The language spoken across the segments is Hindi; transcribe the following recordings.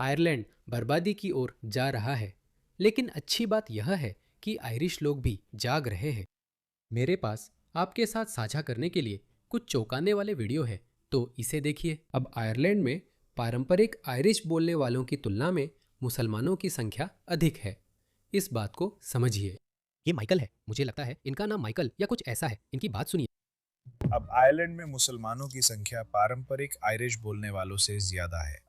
आयरलैंड बर्बादी की ओर जा रहा है, लेकिन अच्छी बात यह है कि आयरिश लोग भी जाग रहे हैं। मेरे पास आपके साथ साझा करने के लिए कुछ चौंकाने वाले वीडियो है, तो इसे देखिए। अब आयरलैंड में पारंपरिक आयरिश बोलने वालों की तुलना में मुसलमानों की संख्या अधिक है। इस बात को समझिए। ये माइकल है, मुझे लगता है इनका नाम माइकल या कुछ ऐसा है। इनकी बात सुनिए। अब आयरलैंड में मुसलमानों की संख्या पारंपरिक आयरिश बोलने वालों से ज्यादा है।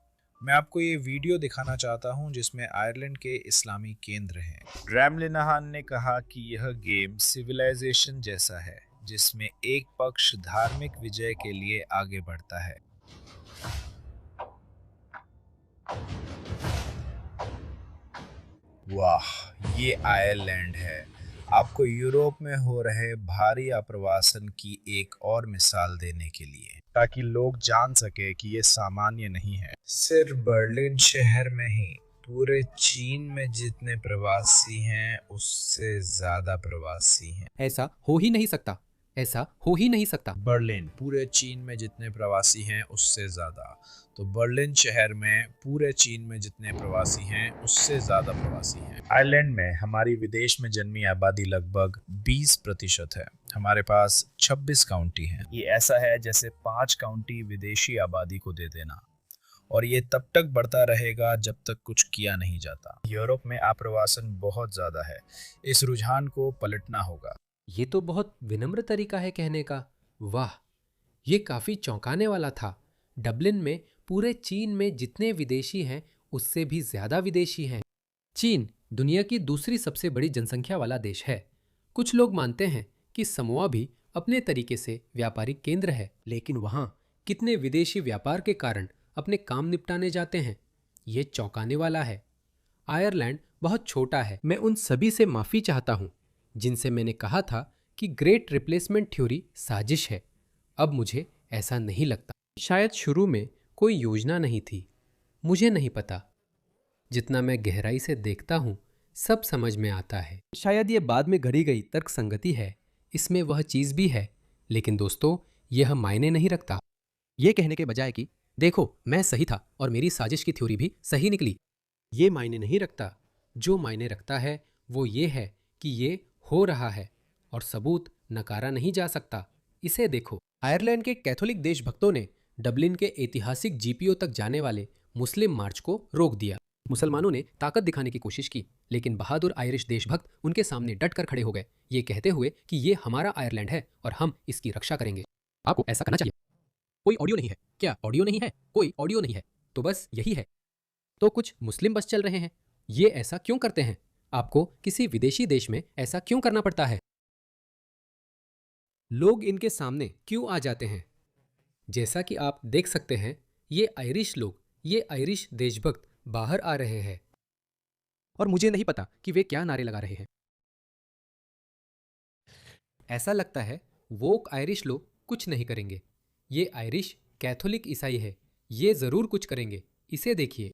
मैं आपको ये वीडियो दिखाना चाहता हूँ जिसमें आयरलैंड के इस्लामी केंद्र हैं। रैमलिनाहान ने कहा कि यह गेम सिविलाइजेशन जैसा है जिसमें एक पक्ष धार्मिक विजय के लिए आगे बढ़ता है। वाह, ये आयरलैंड है। आपको यूरोप में हो रहे भारी आप्रवासन की एक और मिसाल देने के लिए, ताकि लोग जान सके कि ये सामान्य नहीं है। सिर्फ बर्लिन शहर में ही पूरे चीन में जितने प्रवासी हैं उससे ज्यादा प्रवासी हैं। ऐसा हो ही नहीं सकता। ऐसा हो ही नहीं सकता। बर्लिन पूरे चीन में जितने प्रवासी हैं उससे ज़्यादा। तो बर्लिन शहर में पूरे चीन में जितने प्रवासी हैं उससे ज़्यादा प्रवासी हैं। आयरलैंड में हमारी विदेश में जन्मी आबादी लगभग 20% है। हमारे पास 26 काउंटी हैं। ये ऐसा है जैसे 5 काउंटी विदेशी आबादी को दे देना, और ये तब तक बढ़ता रहेगा जब तक कुछ किया नहीं जाता। यूरोप में आप्रवासन बहुत ज़्यादा है। इस रुझान को पलटना होगा। ये तो बहुत विनम्र तरीका है कहने का। वाह, ये काफी चौंकाने वाला था। डबलिन में पूरे चीन में जितने विदेशी हैं उससे भी ज्यादा विदेशी हैं। चीन दुनिया की दूसरी सबसे बड़ी जनसंख्या वाला देश है। कुछ लोग मानते हैं कि समोआ भी अपने तरीके से व्यापारिक केंद्र है, लेकिन वहाँ कितने विदेशी व्यापार के कारण अपने काम निपटाने जाते हैं, ये चौंकाने वाला है। आयरलैंड बहुत छोटा है। मैं उन सभी से माफ़ी चाहता हूँ जिनसे मैंने कहा था कि ग्रेट रिप्लेसमेंट थ्योरी साजिश है। अब मुझे ऐसा नहीं लगता। शायद शुरू में कोई योजना नहीं थी, मुझे नहीं पता। जितना मैं गहराई से देखता हूँ सब समझ में आता है। शायद ये बाद में गढ़ी गई तर्क संगति है, इसमें वह चीज़ भी है, लेकिन दोस्तों यह मायने नहीं रखता। ये कहने के बजाय कि देखो मैं सही था और मेरी साजिश की थ्योरी भी सही निकली, ये मायने नहीं रखता। जो मायने रखता है वो ये है कि ये हो रहा है और सबूत नकारा नहीं जा सकता। इसे देखो। आयरलैंड के कैथोलिक देशभक्तों ने डबलिन के ऐतिहासिक जीपीओ तक जाने वाले मुस्लिम मार्च को रोक दिया। मुसलमानों ने ताकत दिखाने की कोशिश की, लेकिन बहादुर आयरिश देशभक्त उनके सामने डट कर खड़े हो गए, ये कहते हुए कि ये हमारा आयरलैंड है और हम इसकी रक्षा करेंगे। आपको ऐसा करना चाहिए। कोई ऑडियो नहीं है क्या? ऑडियो नहीं है, कोई ऑडियो नहीं है, तो बस यही है। तो कुछ मुस्लिम बस चल रहे हैं। ये ऐसा क्यों करते हैं? आपको किसी विदेशी देश में ऐसा क्यों करना पड़ता है? लोग इनके सामने क्यों आ जाते हैं? जैसा कि आप देख सकते हैं, ये आयरिश लोग, ये आयरिश देशभक्त बाहर आ रहे हैं और मुझे नहीं पता कि वे क्या नारे लगा रहे हैं। ऐसा लगता है वोक आयरिश लोग कुछ नहीं करेंगे। ये आयरिश कैथोलिक ईसाई है, ये जरूर कुछ करेंगे। इसे देखिए।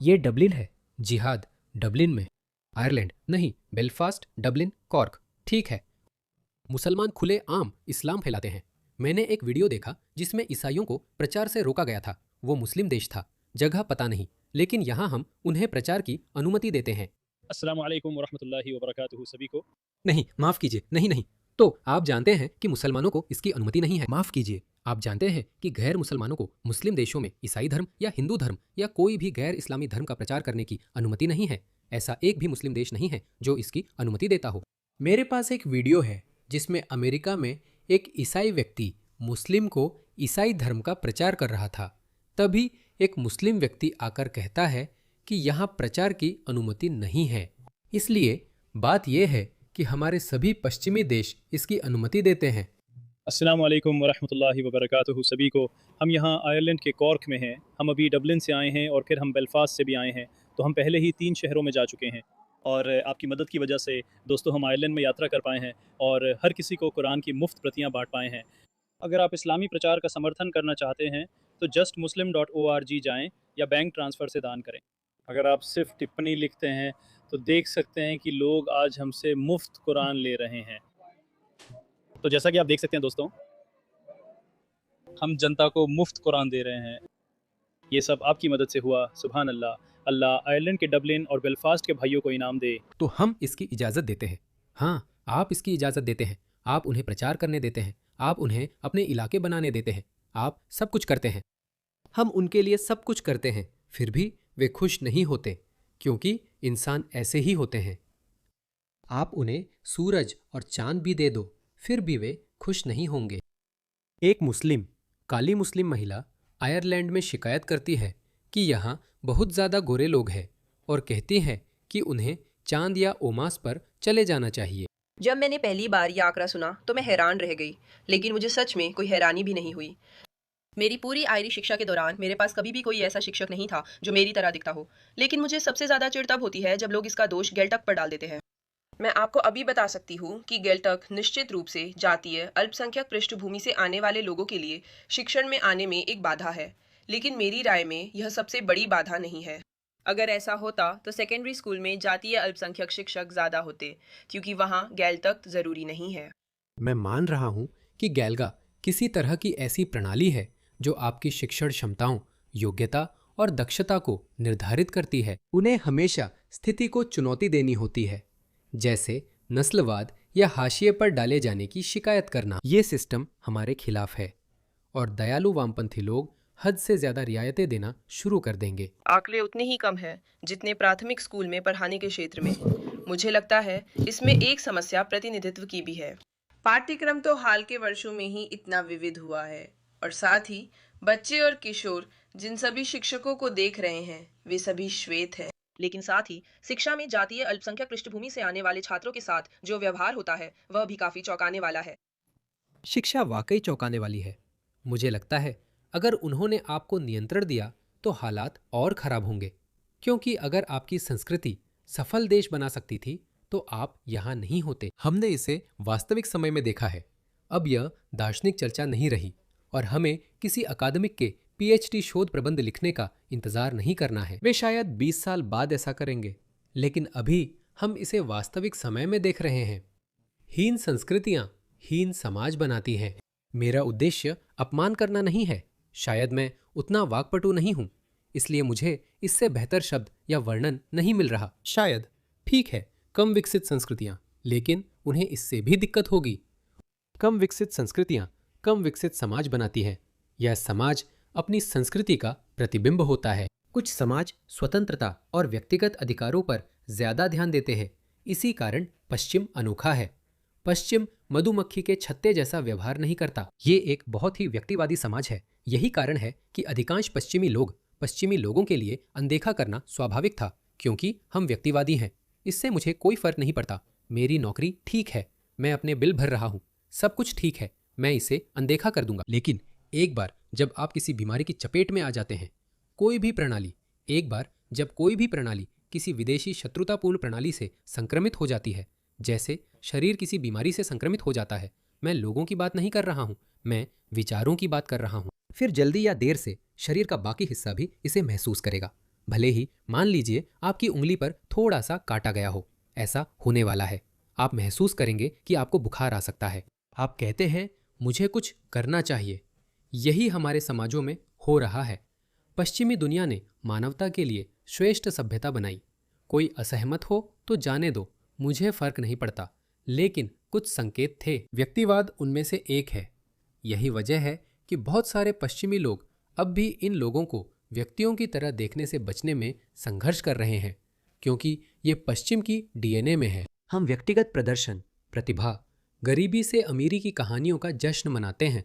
ये डबलिन है। जिहाद डबलिन में। आयरलैंड नहीं, बेलफास्ट, डबलिन, कॉर्क। ठीक है। मुसलमान खुले आम इस्लाम फैलाते हैं। मैंने एक वीडियो देखा जिसमें ईसाइयों को प्रचार से रोका गया था। वो मुस्लिम देश था, जगह पता नहीं, लेकिन यहाँ हम उन्हें प्रचार की अनुमति देते हैं। अस्सलाम वालेकुम वरहमतुल्लाहि वबरकातुहू सभी को। नहीं, माफ कीजिए, नहीं नहीं। तो आप जानते हैं कि मुसलमानों को इसकी अनुमति नहीं है। माफ कीजिए, आप जानते हैं कि गैर मुसलमानों को मुस्लिम देशों में ईसाई धर्म या हिंदू धर्म या कोई भी गैर इस्लामी धर्म का प्रचार करने की अनुमति नहीं है। ऐसा एक भी मुस्लिम देश नहीं है जो इसकी अनुमति देता हो। मेरे पास एक वीडियो है जिसमें अमेरिका में एक ईसाई व्यक्ति मुस्लिम को ईसाई धर्म का प्रचार कर रहा था। तभी एक मुस्लिम व्यक्ति आकर कहता है कि यहाँ प्रचार की अनुमति नहीं है। इसलिए बात यह है कि हमारे सभी पश्चिमी देश इसकी अनुमति देते हैं। अस्सलाम वालेकुम वरहमतुल्लाहि वबरकातुहू सभी को। हम यहाँ आयरलैंड के कॉर्क में हैं। हम अभी डबलिन से आए हैं और फिर हम बेलफास्ट से भी आए हैं। तो हम पहले ही 3 शहरों में जा चुके हैं और आपकी मदद की वजह से दोस्तों हम आयरलैंड में यात्रा कर पाए हैं और हर किसी को कुरान की मुफ्त प्रतियाँ बांट पाए हैं। अगर आप इस्लामी प्रचार का समर्थन करना चाहते हैं तो justmuslim.org जाएं या बैंक ट्रांसफ़र से दान करें। अगर आप सिर्फ टिप्पणी लिखते हैं तो देख सकते हैं कि लोग आज हमसे मुफ्त कुरान ले रहे हैं। तो जैसा कि आप देख सकते हैं दोस्तों, हम जनता को मुफ्त कुरान दे रहे हैं। ये सब आपकी मदद से हुआ। सुभान अल्लाह। अल्लाह आयरलैंड के डबलिन और बेलफास्ट के भाइयों को इनाम दे। तो हम इसकी इजाज़त देते हैं। हाँ, आप इसकी इजाज़त देते हैं। आप उन्हें प्रचार करने देते हैं। आप उन्हें अपने इलाके बनाने देते हैं। आप सब कुछ करते हैं। हम उनके लिए सब कुछ करते हैं, फिर भी वे खुश नहीं होते, क्योंकि इंसान ऐसे ही होते हैं। आप उन्हें सूरज और चांद भी दे दो, फिर भी वे खुश नहीं होंगे। एक मुस्लिम, काली मुस्लिम महिला आयरलैंड में शिकायत करती है कि यहाँ बहुत ज़्यादा गोरे लोग हैं और कहती है कि उन्हें चांद या ओमास पर चले जाना चाहिए। जब मैंने पहली बार ये आंकड़ा सुना तो मैं हैरान रह गई, लेकिन मुझे सच में कोई हैरानी भी नहीं हुई। मेरी पूरी आयरिश शिक्षा के दौरान मेरे पास कभी भी कोई ऐसा शिक्षक नहीं था जो मेरी तरह दिखता हो। लेकिन मुझे सबसे ज़्यादा चिढ़ तब होती है जब लोग इसका दोष गेल्टक पर डाल देते हैं। मैं आपको अभी बता सकती हूँ कि गेल्टक निश्चित रूप से जातीय अल्पसंख्यक पृष्ठभूमि से आने वाले लोगों के लिए शिक्षण में आने में एक बाधा है, लेकिन मेरी राय में यह सबसे बड़ी बाधा नहीं है। अगर ऐसा होता तो सेकेंडरी स्कूल में जातीय अल्पसंख्यक शिक्षक ज़्यादा होते, क्योंकि वहाँ गेल्टक ज़रूरी नहीं है। मैं मान रहा हूँ कि गैल्गा किसी तरह की ऐसी प्रणाली है जो आपकी शिक्षण क्षमताओं, योग्यता और दक्षता को निर्धारित करती है। उन्हें हमेशा स्थिति को चुनौती देनी होती है, जैसे नस्लवाद या हाशिए पर डाले जाने की शिकायत करना। ये सिस्टम हमारे खिलाफ है और दयालु वामपंथी लोग हद से ज्यादा रियायतें देना शुरू कर देंगे। आंकड़े उतने ही कम हैं जितने प्राथमिक स्कूल में पढ़ाने के क्षेत्र में। मुझे लगता है इसमें एक समस्या प्रतिनिधित्व की भी है। पाठ्यक्रम तो हाल के वर्षों में ही इतना विविध हुआ है, और साथ ही बच्चे और किशोर जिन सभी शिक्षकों को देख रहे हैं वे सभी श्वेत हैं। लेकिन साथ ही शिक्षा में जातीय अल्पसंख्यक पृष्ठभूमि से आने वाले छात्रों के साथ जो व्यवहार होता है वह भी काफी चौंकाने वाला है। शिक्षा वाकई चौंकाने वाली है। मुझे लगता है अगर उन्होंने आपको नियंत्रण दिया तो हालात और खराब होंगे, क्योंकि अगर आपकी संस्कृति सफल देश बना सकती थी तो आप यहाँ नहीं होते। हमने इसे वास्तविक समय में देखा है। अब यह दार्शनिक चर्चा नहीं रही और हमें किसी अकादमिक के पीएचडी शोध प्रबंध लिखने का इंतजार नहीं करना है। वे शायद 20 साल बाद ऐसा करेंगे, लेकिन अभी हम इसे वास्तविक समय में देख रहे हैं। हीन संस्कृतियां हीन समाज बनाती हैं। मेरा उद्देश्य अपमान करना नहीं है। शायद मैं उतना वाक्पटु नहीं हूं, इसलिए मुझे इससे बेहतर शब्द या वर्णन नहीं मिल रहा। शायद ठीक है, कम विकसित संस्कृतियां, लेकिन उन्हें इससे भी दिक्कत होगी। कम विकसित संस्कृतियां कम विकसित समाज बनाती है। यह समाज अपनी संस्कृति का प्रतिबिंब होता है। कुछ समाज स्वतंत्रता और व्यक्तिगत अधिकारों पर ज्यादा ध्यान देते हैं। इसी कारण पश्चिम अनोखा है। पश्चिम मधुमक्खी के छत्ते जैसा व्यवहार नहीं करता। ये एक बहुत ही व्यक्तिवादी समाज है। यही कारण है कि अधिकांश पश्चिमी लोगों के लिए अनदेखा करना स्वाभाविक था, क्योंकि हम व्यक्तिवादी हैं। इससे मुझे कोई फर्क नहीं पड़ता। मेरी नौकरी ठीक है, मैं अपने बिल भर रहा हूँ, सब कुछ ठीक है, मैं इसे अनदेखा कर दूंगा। लेकिन एक बार जब आप किसी बीमारी की चपेट में आ जाते हैं, जब कोई भी प्रणाली किसी विदेशी शत्रुतापूर्ण प्रणाली से संक्रमित हो जाती है, जैसे शरीर किसी बीमारी से संक्रमित हो जाता है, मैं लोगों की बात नहीं कर रहा हूँ, मैं विचारों की बात कर रहा हूँ। फिर जल्दी या देर से शरीर का बाकी हिस्सा भी इसे महसूस करेगा। भले ही मान लीजिए आपकी उंगली पर थोड़ा सा काटा गया हो, ऐसा होने वाला है। आप महसूस करेंगे कि आपको बुखार आ सकता है। आप कहते हैं मुझे कुछ करना चाहिए। यही हमारे समाजों में हो रहा है। पश्चिमी दुनिया ने मानवता के लिए श्रेष्ठ सभ्यता बनाई। कोई असहमत हो तो जाने दो, मुझे फर्क नहीं पड़ता, लेकिन कुछ संकेत थे। व्यक्तिवाद उनमें से एक है। यही वजह है कि बहुत सारे पश्चिमी लोग अब भी इन लोगों को व्यक्तियों की तरह देखने से बचने में संघर्ष कर रहे हैं, क्योंकि ये पश्चिम की डीएनए में है। हम व्यक्तिगत प्रदर्शन, प्रतिभा, गरीबी से अमीरी की कहानियों का जश्न मनाते हैं।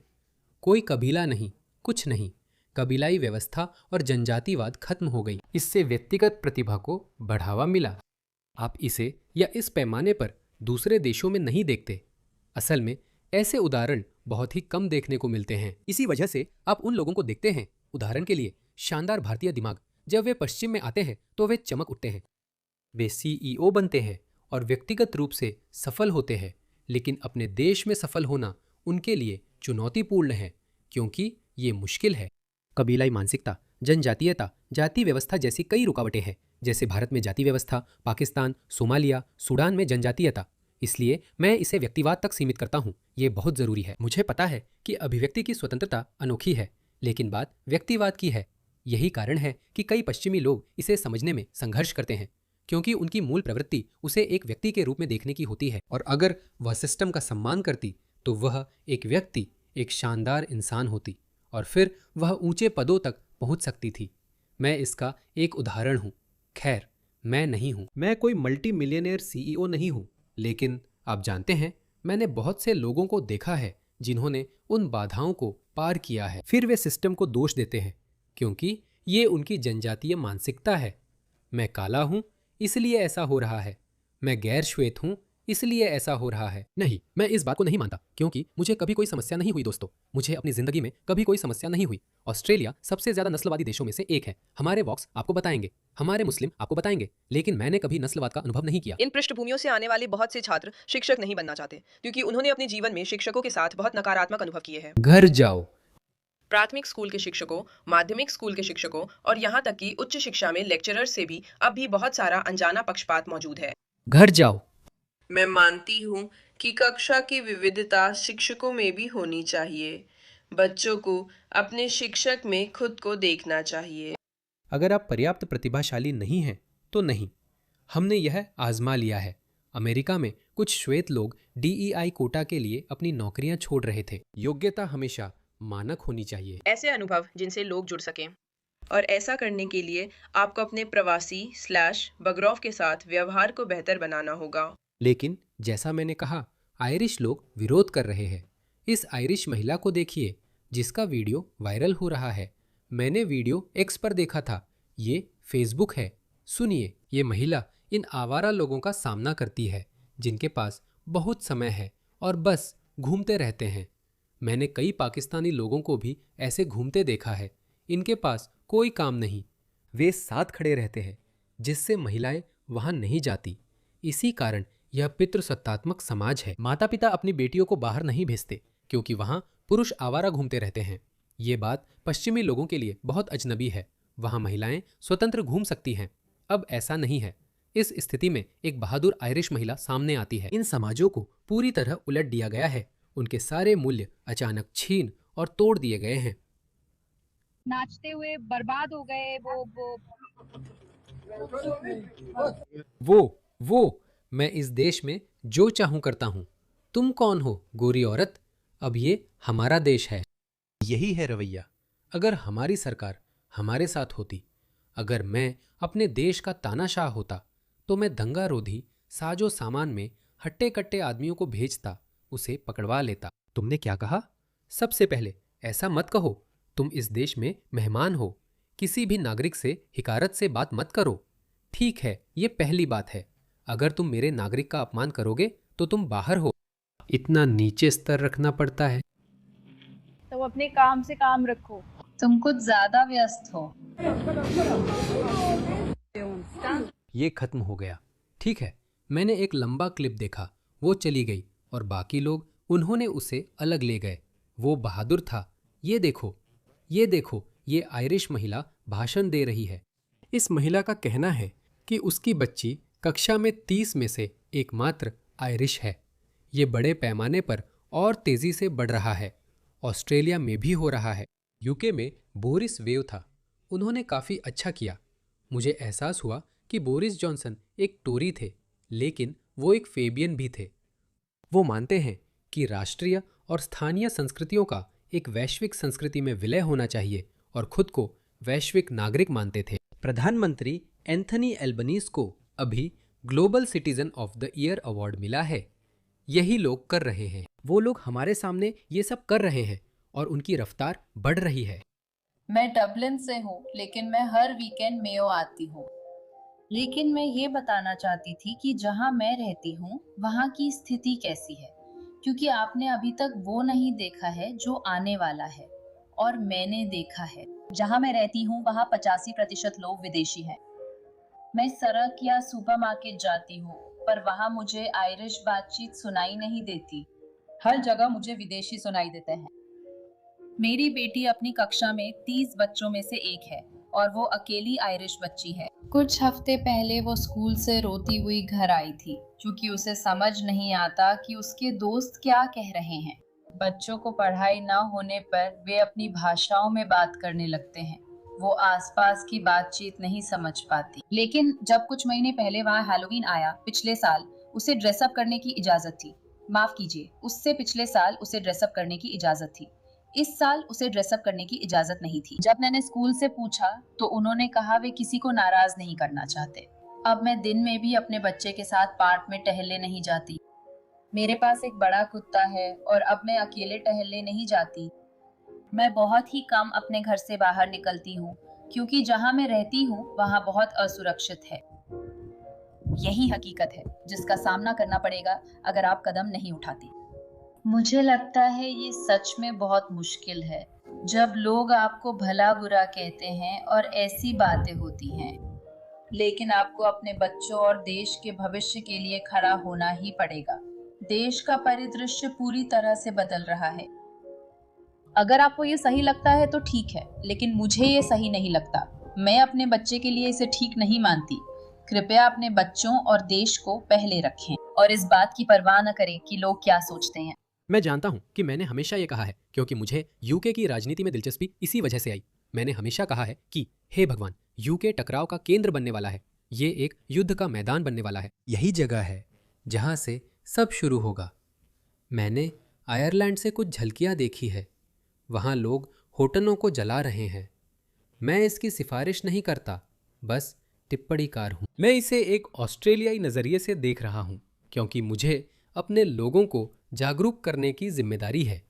कोई कबीला नहीं, कुछ नहीं। कबीलाई व्यवस्था और जनजातिवाद खत्म हो गई। इससे व्यक्तिगत प्रतिभा को बढ़ावा मिला। आप इसे या इस पैमाने पर दूसरे देशों में नहीं देखते। असल में ऐसे उदाहरण बहुत ही कम देखने को मिलते हैं। इसी वजह से आप उन लोगों को देखते हैं, उदाहरण के लिए शानदार भारतीय दिमाग, जब वे पश्चिम में आते हैं तो वे चमक उठते हैं। वे सीईओ बनते हैं और व्यक्तिगत रूप से सफल होते हैं, लेकिन अपने देश में सफल होना उनके लिए चुनौतीपूर्ण है, क्योंकि ये मुश्किल है। कबीलाई मानसिकता, जनजातीयता, जाति व्यवस्था जैसी कई रुकावटें हैं, जैसे भारत में जाति व्यवस्था, पाकिस्तान, सोमालिया, सूडान में जनजातीयता। इसलिए मैं इसे व्यक्तिवाद तक सीमित करता हूँ। ये बहुत ज़रूरी है। मुझे पता है कि अभिव्यक्ति की स्वतंत्रता अनोखी है, लेकिन बात व्यक्तिवाद की है। यही कारण है कि कई पश्चिमी लोग इसे समझने में संघर्ष करते हैं, क्योंकि उनकी मूल प्रवृत्ति उसे एक व्यक्ति के रूप में देखने की होती है, और अगर वह सिस्टम का सम्मान करती तो वह एक व्यक्ति, एक शानदार इंसान होती, और फिर वह ऊंचे पदों तक पहुंच सकती थी। मैं इसका एक उदाहरण हूं। खैर, मैं नहीं हूं, मैं कोई मल्टी मिलियनेयर सीईओ नहीं हूं, लेकिन आप जानते हैं, मैंने बहुत से लोगों को देखा है जिन्होंने उन बाधाओं को पार किया है। फिर वे सिस्टम को दोष देते हैं क्योंकि ये उनकी जनजातीय मानसिकता है। मैं काला हूं इसलिए ऐसा हो रहा है, मैं गैर श्वेत हूं इसलिए ऐसा हो रहा है। नहीं, मैं इस बात को नहीं मानता, क्योंकि मुझे कभी कोई समस्या नहीं हुई दोस्तों। मुझे अपनी जिंदगी में कभी कोई समस्या नहीं हुई। ऑस्ट्रेलिया सबसे ज्यादा नस्लवादी देशों में से एक है। हमारे वॉक्स आपको बताएंगे, हमारे मुस्लिम आपको बताएंगे, लेकिन मैंने कभी नस्लवाद का अनुभव नहीं किया। इन पृष्ठभूमियों से आने वाले बहुत से छात्र शिक्षक नहीं बनना चाहते, क्योंकि उन्होंने अपने जीवन में शिक्षकों के साथ बहुत नकारात्मक अनुभव किए हैं। घर जाओ। प्राथमिक स्कूल के शिक्षकों, माध्यमिक स्कूल के शिक्षकों और यहाँ तक कि उच्च शिक्षा में लेक्चरर्स से भी अब भी बहुत सारा अनजाना पक्षपात मौजूद है। घर जाओ। मैं मानती हूँ कि कक्षा की विविधता शिक्षकों में भी होनी चाहिए। बच्चों को अपने शिक्षक में खुद को देखना चाहिए। अगर आप पर्याप्त प्रतिभाशाली नहीं हैं तो नहीं। हमने यह आजमा लिया है। अमेरिका में कुछ श्वेत लोग DEI कोटा के लिए अपनी नौकरियां छोड़ रहे थे। योग्यता हमेशा मानक होनी चाहिए। ऐसे अनुभव जिनसे लोग जुड़ सकें, और ऐसा करने के लिए आपको अपने प्रवासी/बगरौव के साथ व्यवहार को बेहतर बनाना होगा। लेकिन जैसा मैंने कहा, आयरिश लोग विरोध कर रहे हैं। इस आयरिश महिला को देखिए जिसका वीडियो वायरल हो रहा है। मैंने वीडियो X पर देखा था, ये फेसबुक है। सुनिए, ये महिला इन आवारा लोगों का सामना करती है जिनके पास बहुत समय है और बस घूमते रहते हैं। मैंने कई पाकिस्तानी लोगों को भी ऐसे घूमते देखा है। इनके पास कोई काम नहीं, वे साथ खड़े रहते हैं, जिससे महिलाएं वहां नहीं जाती। इसी कारण यह पितृसत्तात्मक समाज है। माता पिता अपनी बेटियों को बाहर नहीं भेजते क्योंकि वहां पुरुष आवारा घूमते रहते हैं। ये बात पश्चिमी लोगों के लिए बहुत अजनबी है। वहां महिलाएं स्वतंत्र घूम सकती हैं। अब ऐसा नहीं है। इस स्थिति में एक बहादुर आयरिश महिला सामने आती है। इन समाजों को पूरी तरह उलट दिया गया है। उनके सारे मूल्य अचानक छीन और तोड़ दिए गए हैं। नाचते हुए बर्बाद हो गए वो मैं इस देश में जो चाहूं करता हूं। तुम कौन हो गोरी औरत? अब ये हमारा देश है। यही है रवैया। अगर हमारी सरकार हमारे साथ होती, अगर मैं अपने देश का तानाशाह होता, तो मैं दंगा रोधी साजो सामान में हट्टे कट्टे आदमियों को भेजता, उसे पकड़वा लेता। तुमने क्या कहा? सबसे पहले ऐसा मत कहो। तुम इस देश में मेहमान हो। किसी भी नागरिक से हिकारत से बात मत करो। ठीक है, ये पहली बात है। अगर तुम मेरे नागरिक का अपमान करोगे तो तुम बाहर हो। इतना नीचे स्तर रखना पड़ता है। तो अपने काम से काम रखो। तुम कुछ ज्यादा व्यस्त हो। ये खत्म हो गया। ठीक है, मैंने एक लंबा क्लिप देखा, वो चली गई और बाकी लोग उन्होंने उसे अलग ले गए। वो बहादुर था। ये देखो, ये देखो, ये आयरिश महिला भाषण दे रही है। इस महिला का कहना है कि उसकी बच्ची कक्षा में 30 में से एकमात्र आयरिश है। ये बड़े पैमाने पर और तेजी से बढ़ रहा है। ऑस्ट्रेलिया में भी हो रहा है। यूके में बोरिस वेव था, उन्होंने काफ़ी अच्छा किया। मुझे एहसास हुआ कि बोरिस जॉनसन एक टोरी थे, लेकिन वो एक फेबियन भी थे। वो मानते हैं कि राष्ट्रीय और स्थानीय संस्कृतियों का एक वैश्विक संस्कृति में विलय होना चाहिए और खुद को वैश्विक नागरिक मानते थे। प्रधानमंत्री एंथनी एल्बनीज को अभी global citizen of the year award मिला है। यही लोग कर रहे हैं। वो लोग हमारे सामने ये सब कर रहे हैं और उनकी रफ्तार बढ़ रही है। मैं डबलिन से हूँ, लेकिन मैं हर वीकेंड मेयो आती हूँ। लेकिन मैं ये बताना चाहती थी कि जहाँ मैं रहती हूँ वहाँ की स्थिति कैसी है, क्योंकि आपने अभी तक वो नहीं देखा है जो आने वाला है, और मैंने देखा है। जहाँ मैं रहती हूँ वहाँ 85% लोग विदेशी हैं। मैं सड़क या सुपरमार्केट जाती हूँ, पर वहाँ मुझे आयरिश बातचीत सुनाई नहीं देती। हर जगह मुझे विदेशी सुनाई देते हैं। मेरी बेटी अपनी कक्षा में 30 बच्चों में से एक है और वो अकेली आयरिश बच्ची है। कुछ हफ्ते पहले वो स्कूल से रोती हुई घर आई थी, क्योंकि उसे समझ नहीं आता कि उसके दोस्त क्या कह रहे हैं। बच्चों को पढ़ाई न होने पर वे अपनी भाषाओं में बात करने लगते हैं। वो आसपास की बातचीत नहीं समझ पाती। लेकिन जब कुछ महीने पहले वहाँ हैलोवीन आया, पिछले साल उसे ड्रेसअप करने की इजाजत थी। माफ कीजिए, उससे पिछले साल उसे ड्रेसअप करने की इजाजत थी। इस साल उसे ड्रेसअप करने की इजाजत नहीं थी। जब मैंने स्कूल से पूछा तो उन्होंने कहा वे किसी को नाराज नहीं करना चाहते। अब मैं दिन में भी अपने बच्चे के साथ पार्क में टहलने नहीं जाती। मेरे पास एक बड़ा कुत्ता है और अब मैं अकेले टहलने नहीं जाती। मैं बहुत ही कम अपने घर से बाहर निकलती हूँ क्योंकि जहाँ मैं रहती हूँ वहाँ बहुत असुरक्षित है। यही हकीकत है जिसका सामना करना पड़ेगा अगर आप कदम नहीं उठाती। मुझे लगता है ये सच में बहुत मुश्किल है जब लोग आपको भला बुरा कहते हैं और ऐसी बातें होती हैं, लेकिन आपको अपने बच्चों और देश के भविष्य के लिए खड़ा होना ही पड़ेगा। देश का परिदृश्य पूरी तरह से बदल रहा है। अगर आपको ये सही लगता है तो ठीक है, लेकिन मुझे ये सही नहीं लगता। मैं अपने बच्चे के लिए इसे ठीक नहीं मानती। कृपया अपने बच्चों और देश को पहले रखें और इस बात की परवाह न करें कि लोग क्या सोचते हैं। मैं जानता हूं कि मैंने हमेशा ये कहा है क्योंकि मुझे यूके की राजनीति में दिलचस्पी इसी वजह से आई। मैंने हमेशा कहा है कि हे भगवान, यूके टकराव का केंद्र बनने वाला है। ये एक युद्ध का मैदान बनने वाला है। यही जगह है जहां से सब शुरू होगा। मैंने आयरलैंड से कुछ झलकियां देखी है। वहां लोग होटलों को जला रहे हैं। मैं इसकी सिफारिश नहीं करता, बस टिप्पणीकार हूं। मैं इसे एक ऑस्ट्रेलियाई नज़रिए से देख रहा हूं क्योंकि मुझे अपने लोगों को जागरूक करने की जिम्मेदारी है।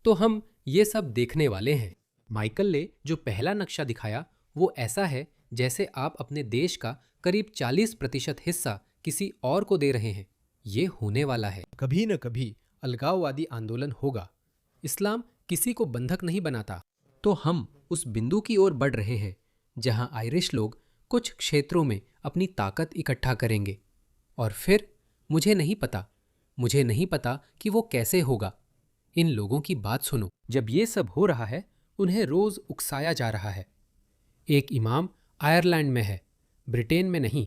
तो हम ये सब देखने वाले हैं। माइकल ने जो पहला नक्शा दिखाया वो ऐसा है जैसे आप अपने देश का करीब 40% हिस्सा किसी और को दे रहे हैं। ये होने वाला है। कभी न कभी अलगाववादी आंदोलन होगा। इस्लाम किसी को बंधक नहीं बनाता। तो हम उस बिंदु की ओर बढ़ रहे हैं जहां आयरिश लोग कुछ क्षेत्रों में अपनी ताकत इकट्ठा करेंगे और फिर मुझे नहीं पता कि वो कैसे होगा। इन लोगों की बात सुनो। जब ये सब हो रहा है उन्हें रोज उकसाया जा रहा है। एक इमाम आयरलैंड में है, ब्रिटेन में नहीं।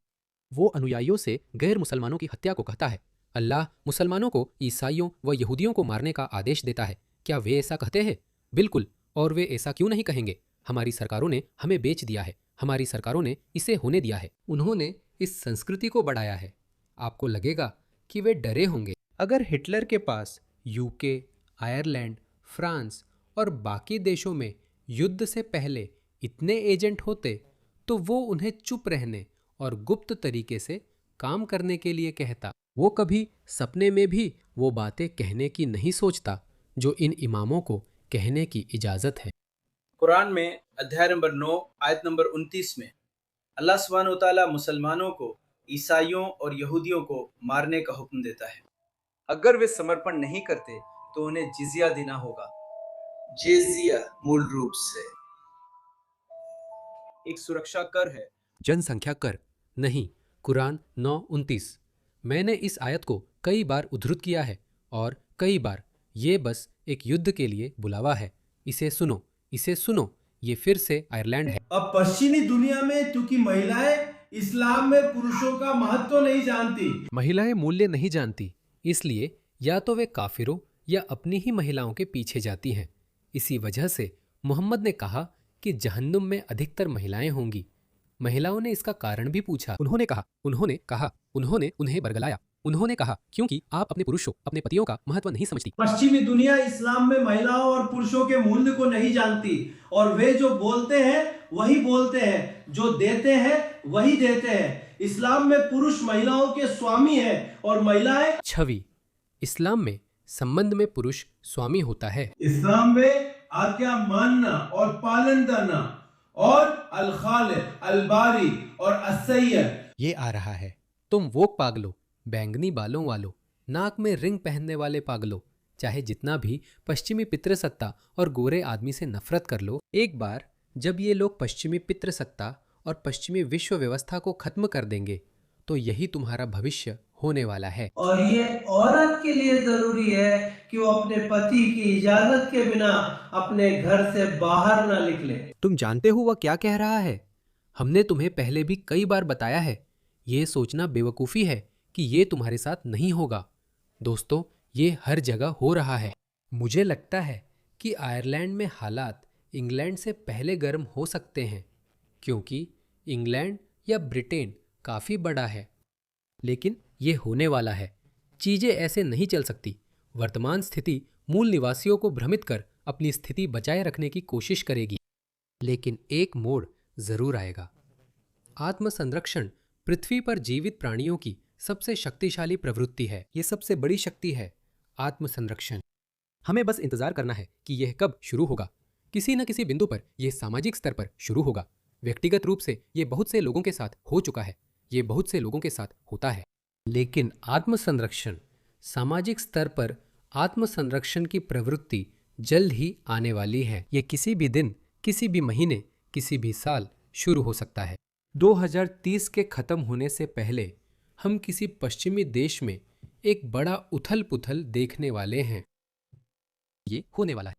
वो अनुयायियों से गैर मुसलमानों की हत्या को कहता है। अल्लाह मुसलमानों को ईसाइयों व यहूदियों को मारने का आदेश देता है। क्या वे ऐसा कहते हैं? बिल्कुल। और वे ऐसा क्यों नहीं कहेंगे? हमारी सरकारों ने हमें बेच दिया है। हमारी सरकारों ने इसे होने दिया है। उन्होंने इस संस्कृति को बढ़ाया है। आपको लगेगा कि वे डरे होंगे। अगर हिटलर के पास यूके, आयरलैंड, फ्रांस और बाकी देशों में युद्ध से पहले इतने एजेंट होते तो वो उन्हें चुप रहने और गुप्त तरीके से काम करने के लिए कहता। वो कभी सपने में भी वो बातें कहने की नहीं सोचता जो इन इमामों को कहने की इजाज़त है। कुरान में अध्याय नंबर 9 आयत नंबर 29 में अल्लाह सुब्हानहू व तआला मुसलमानों को ईसाइयों और यहूदियों को मारने का हुक्म देता है। अगर वे समर्पण नहीं करते तो उन्हें जिजिया देना होगा। जिजिया मूल रूप से एक सुरक्षा कर है, जनसंख्या कर नहीं। कुरान 9:29। मैंने इस आयत को कई बार उद्धृत किया है और कई बार ये बस एक युद्ध के लिए बुलावा है। इसे सुनो, इसे सुनो। ये फिर से आयरलैंड है। अब पश्चिमी दुनिया में क्योंकि महिलाएं इस्लाम में पुरुषों का महत्व नहीं जानती, महिलाएं मूल्य नहीं जानती, इसलिए या तो वे काफिरों या अपनी ही महिलाओं के पीछे जाती हैं। इसी वजह से मोहम्मद ने कहा कि जहन्नुम में अधिकतर महिलाएं होंगी। महिलाओं ने इसका कारण भी पूछा। उन्होंने कहा, उन्होंने उन्हें बरगलाया। उन्होंने कहा क्योंकि आप अपने पुरुषों, अपने पतियों का महत्व नहीं समझती। पश्चिमी दुनिया इस्लाम में महिलाओं और पुरुषों के मूल्य को नहीं जानती और वे जो बोलते हैं वही बोलते हैं, जो देते हैं वही देते हैं। इस्लाम में पुरुष महिलाओं के स्वामी है और महिलाएं छवि। इस्लाम में संबंध में पुरुष स्वामी होता है। इस्लाम में आज्ञा मानना और पालन करना और अल खालिक, अल बारी और अस्सय्यद। ये आ रहा है। तुम वो पागलो, बैंगनी बालों वालों, नाक में रिंग पहनने वाले पागलो, चाहे जितना भी पश्चिमी पितृसत्ता और गोरे आदमी से नफरत कर लो, एक बार जब ये लोग पश्चिमी पितृसत्ता और पश्चिमी विश्व व्यवस्था को खत्म कर देंगे तो यही तुम्हारा भविष्य होने वाला है। और ये औरत के लिए जरूरी है कि वो अपने पति की इजाजत के बिना अपने घर से बाहर ना निकले। तुम जानते हो वह क्या कह रहा है? हमने तुम्हें पहले भी कई बार बताया है। ये सोचना बेवकूफ़ी है कि ये तुम्हारे साथ नहीं होगा। दोस्तों, ये हर जगह हो रहा है। मुझे लगता है कि आयरलैंड में हालात इंग्लैंड से पहले गर्म हो सकते हैं, क्योंकि इंग्लैंड या ब्रिटेन काफ़ी बड़ा है। लेकिन ये होने वाला है। चीज़ें ऐसे नहीं चल सकती। वर्तमान स्थिति मूल निवासियों को भ्रमित कर अपनी स्थिति बचाए रखने की कोशिश करेगी, लेकिन एक मोड़ जरूर आएगा। आत्मसंरक्षण पृथ्वी पर जीवित प्राणियों की सबसे शक्तिशाली प्रवृत्ति है। ये सबसे बड़ी शक्ति है, आत्मसंरक्षण। हमें बस इंतजार करना है कि यह कब शुरू होगा। किसी न किसी बिंदु पर यह सामाजिक स्तर पर शुरू होगा। व्यक्तिगत रूप से यह बहुत से लोगों के साथ हो चुका है, ये बहुत से लोगों के साथ होता है। लेकिन आत्मसंरक्षण, सामाजिक स्तर पर आत्मसंरक्षण की प्रवृत्ति जल्द ही आने वाली है। ये किसी भी दिन, किसी भी महीने, किसी भी साल शुरू हो सकता है। 2030 के खत्म होने से पहले हम किसी पश्चिमी देश में एक बड़ा उथल पुथल देखने वाले हैं। ये होने वाला है।